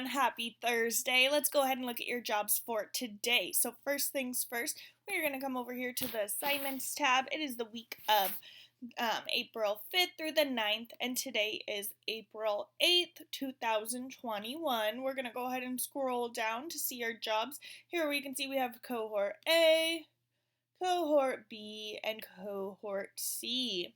everyone, happy Thursday. Let's go ahead and look at your jobs for today. So first things first, we're going to come over here to the assignments tab. It is the week of April 5th through the 9th, and today is April 8th, 2021. We're going to go ahead and scroll down to see our jobs. Here we can see we have Cohort A, Cohort B, and Cohort C.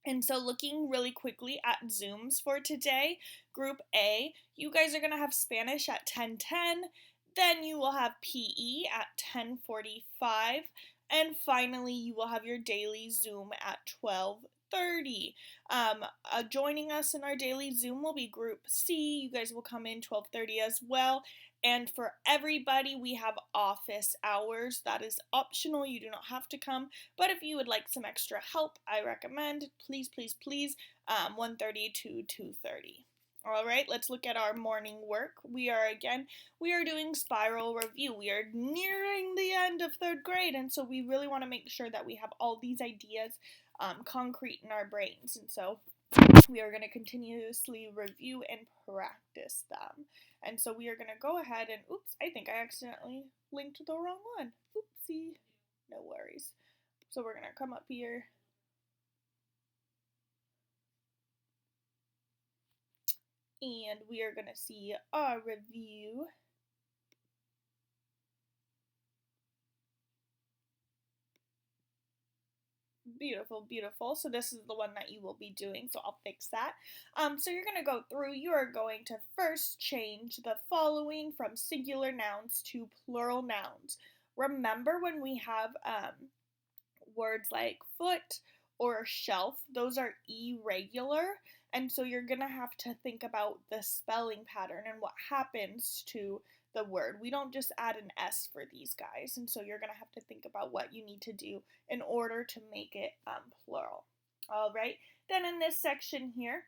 And so looking really quickly at Zooms for today, Group A, you guys are going to have Spanish at 10:10, then you will have PE at 10:45, and finally you will have your daily Zoom at 12:30. Joining us in our daily Zoom will be Group C. You guys will come in 12:30 as well. And for everybody, we have office hours. That is optional. You do not have to come. But if you would like some extra help, I recommend, please, 1:30 to 2:30. All right, let's look at our morning work. We are doing spiral review. We are nearing the end of third grade, and so we really want to make sure that we have all these ideas concrete in our brains. And so we are going to continuously review and practice them. And so we are going to go ahead and, oops, I think I accidentally linked the wrong one. Oopsie. No worries. So we're going to come up here. And we are going to see our review. Beautiful, beautiful. So this is the one that you will be doing, so I'll fix that. So you're going to go through, you are going to first change the following from singular nouns to plural nouns. Remember when we have words like foot or shelf, those are irregular, and so you're going to have to think about the spelling pattern and what happens to the word. We don't just add an S for these guys, and so you're going to have to think about what you need to do in order to make it plural. All right, then in this section here,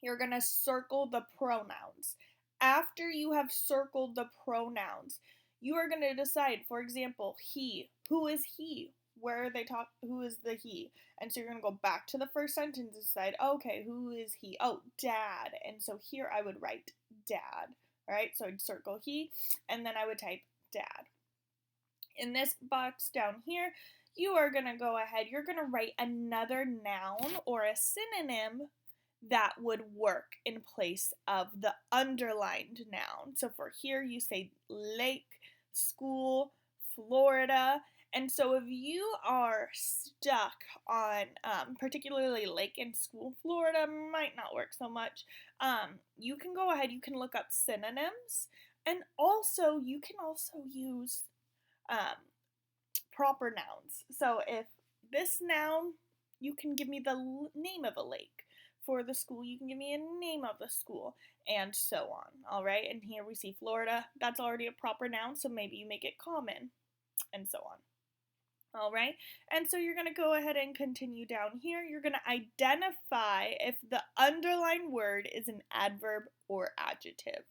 you're going to circle the pronouns. After you have circled the pronouns, you are going to decide, for example, he. Who is he? Where are they who is the he? And so you're going to go back to the first sentence and decide, okay, who is he? Oh, dad. And so here I would write dad. All right, so I'd circle he, and then I would type dad. In this box down here, you are going to go ahead, you're going to write another noun or a synonym that would work in place of the underlined noun. So for here, you say lake, school, Florida. And so if you are stuck on particularly lake and school, Florida might not work so much. You can go ahead, you can look up synonyms, and also you can also use proper nouns. So if this noun, you can give me the name of a lake. For the school, you can give me a name of the school, and so on. All right, and here we see Florida. That's already a proper noun, so maybe you make it common, and so on. All right, and so you're going to go ahead and continue down here. You're going to identify if the underlined word is an adverb or adjective.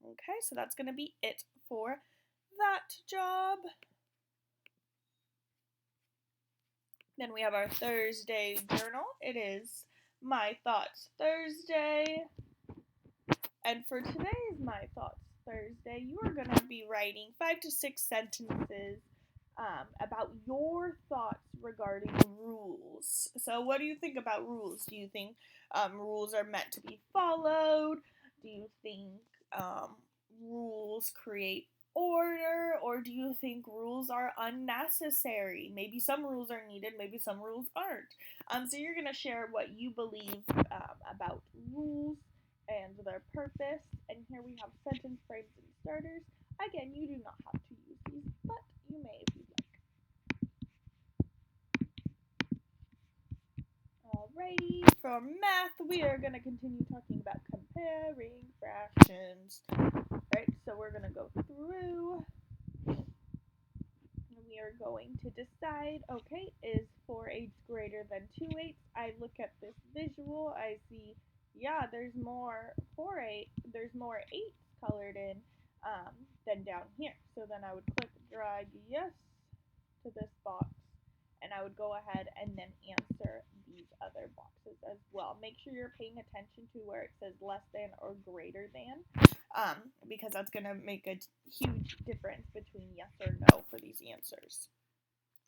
Okay, so that's going to be it for that job. Then we have our Thursday journal. It is My Thoughts Thursday. And for today's My Thoughts Thursday, you are going to be writing 5 to 6 sentences about your thoughts regarding rules. So what do you think about rules? Do you think rules are meant to be followed? Do you think rules create order, or do you think rules are unnecessary? Maybe some rules are needed, maybe some rules aren't. So you're going to share what you believe about rules and their purpose. And here we have sentence frames and starters. Again, you do not have to use these, but you may if you'd like. Alrighty, for math, we are going to continue talking about comparing fractions. Right, so we're going to go through. We are going to decide, okay, is 4/8 greater than 2/8? I look at this visual, I see, yeah, there's more 4/8, there's more 8s colored in than down here. So then I would click drag yes to this box, and I would go ahead and then answer these other boxes as well. Make sure you're paying attention to where it says less than or greater than. because that's going to make a huge difference between yes or no for these answers.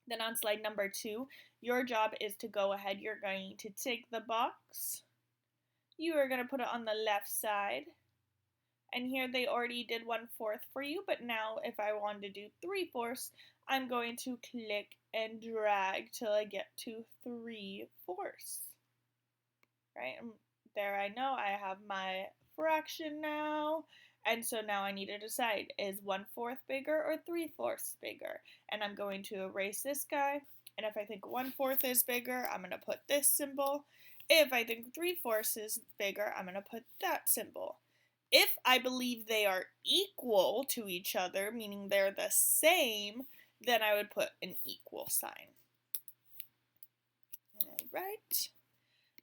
Then on slide number 2, your job is to go ahead. You're going to take the box. You are going to put it on the left side. And here they already did 1/4 for you, but now if I want to do 3/4, I'm going to click and drag till I get to 3/4. Right, and there I know I have my fraction now. And so now I need to decide, is 1/4 bigger or 3/4 bigger? And I'm going to erase this guy. And if I think 1/4 is bigger, I'm going to put this symbol. If I think 3/4 is bigger, I'm going to put that symbol. If I believe they are equal to each other, meaning they're the same, then I would put an equal sign. All right.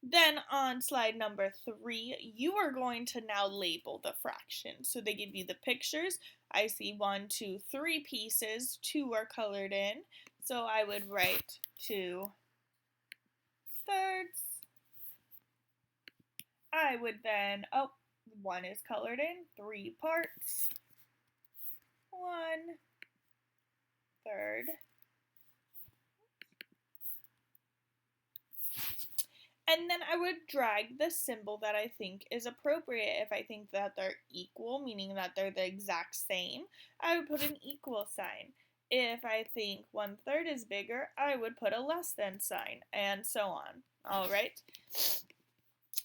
Then on slide number 3, you are going to now label the fractions. So they give you the pictures. I see 1, 2, 3 pieces. 2 are colored in. So I would write 2 thirds. I would then, 1 is colored in, 3 parts. 1/3. And then I would drag the symbol that I think is appropriate. If I think that they're equal, meaning that they're the exact same, I would put an equal sign. If I think 1/3 is bigger, I would put a less than sign, and so on. All right.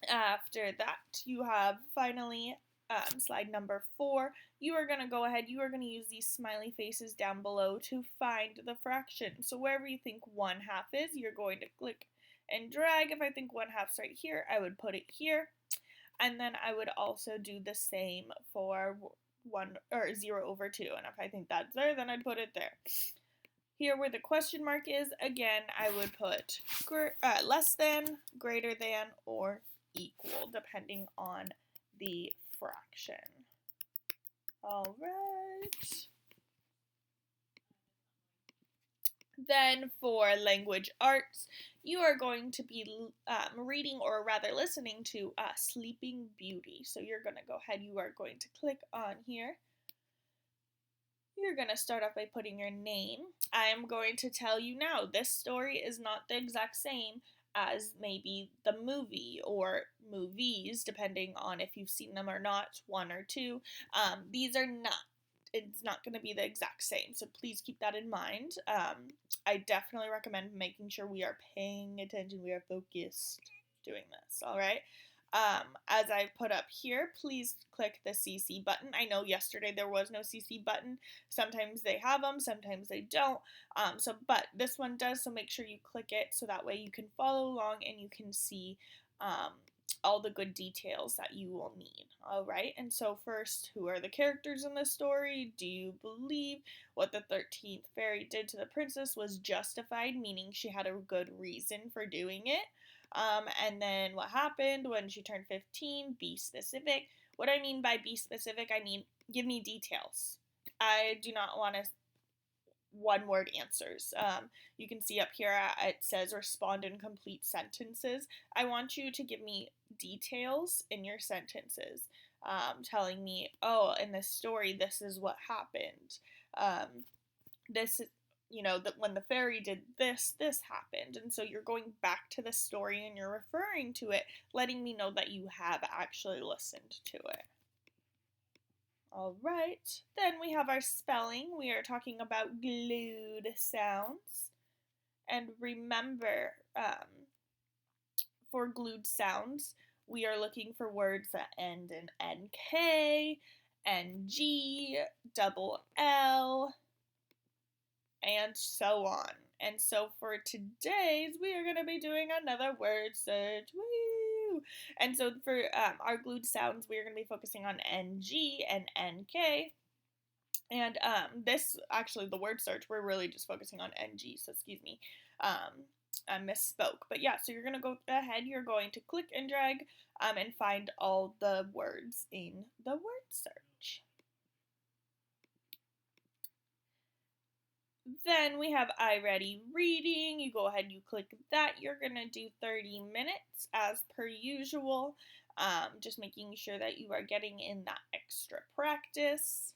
After that, you have finally slide number 4. You are going to go ahead, you are going to use these smiley faces down below to find the fraction. So wherever you think 1/2 is, you're going to click and drag. If I think 1/2 is right here, I would put it here. And then I would also do the same for 0/2. And if I think that's there, then I'd put it there. Here where the question mark is, again, I would put less than, greater than, or equal, depending on the fraction. All right. Then for language arts, you are going to be reading, or rather listening to Sleeping Beauty. So you're going to go ahead, you are going to click on here. You're going to start off by putting your name. I am going to tell you now, this story is not the exact same as maybe the movie or movies, depending on if you've seen them or not, 1 or 2. These are not. It's not going to be the exact same, so please keep that in mind. I definitely recommend making sure we are paying attention, we are focused doing this, all right? As I put up here, please click the CC button. I know yesterday there was no CC button. Sometimes they have them, sometimes they don't. But this one does, so make sure you click it so that way you can follow along and you can see all the good details that you will need. All right, and so first, who are the characters in this story? Do you believe what the 13th fairy did to the princess was justified, meaning she had a good reason for doing it? And then what happened when she turned 15? Be specific. What I mean by be specific, I mean give me details. I do not want to one-word answers. You can see up here it says respond in complete sentences. I want you to give me details in your sentences, telling me, oh, in this story, this is what happened. This is, that when the fairy did this happened. And so you're going back to the story and you're referring to it, letting me know that you have actually listened to it. All right, then we have our spelling. We are talking about glued sounds. And remember, for glued sounds, we are looking for words that end in NK, NG, double L, and so on. And so for today's, we are going to be doing another word search. Woo! And so for our glued sounds, we are going to be focusing on NG and NK. And this, actually, the word search, we're really just focusing on NG, so excuse me. I misspoke. But yeah, so you're going to go ahead, you're going to click and drag and find all the words in the word search. Then we have iReady Reading. You go ahead, you click that. You're going to do 30 minutes as per usual. Just making sure that you are getting in that extra practice.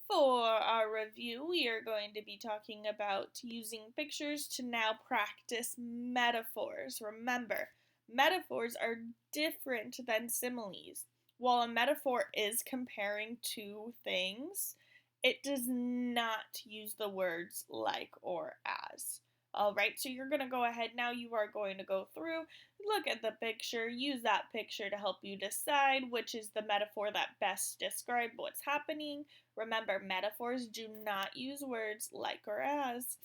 For our review, we are going to be talking about using pictures to now practice metaphors. Remember, metaphors are different than similes. While a metaphor is comparing two things, it does not use the words like or as. Alright, so you're going to go ahead now. You are going to go through, look at the picture, use that picture to help you decide which is the metaphor that best describes what's happening. Remember, metaphors do not use words like or as.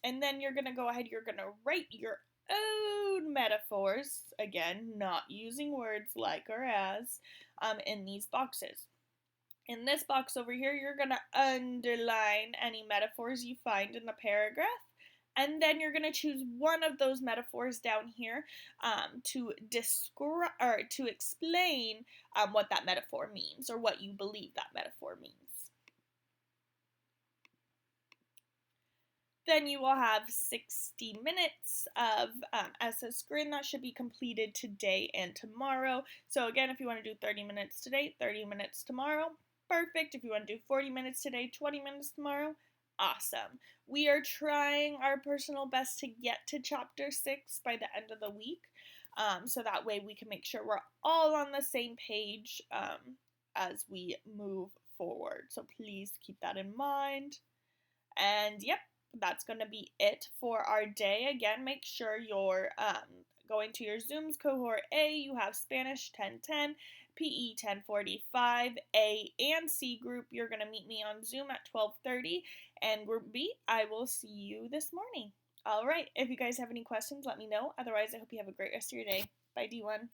And then you're going to go ahead, you're going to write your own metaphors, again, not using words like or as, in these boxes. In this box over here, you're going to underline any metaphors you find in the paragraph. And then you're going to choose one of those metaphors down here to describe or to explain what that metaphor means or what you believe that metaphor means. Then you will have 60 minutes of essay screen that should be completed today and tomorrow. So again, if you want to do 30 minutes today, 30 minutes tomorrow, perfect. If you want to do 40 minutes today, 20 minutes tomorrow, awesome. We are trying our personal best to get to chapter 6 by the end of the week. So that way we can make sure we're all on the same page as we move forward. So please keep that in mind. And yep, that's going to be it for our day. Again, make sure you're going to your Zooms. Cohort A, you have Spanish 1010, PE 1045, A and C group. You're going to meet me on Zoom at 12:30, and group B, I will see you this morning. All right, if you guys have any questions, let me know. Otherwise, I hope you have a great rest of your day. Bye, D1.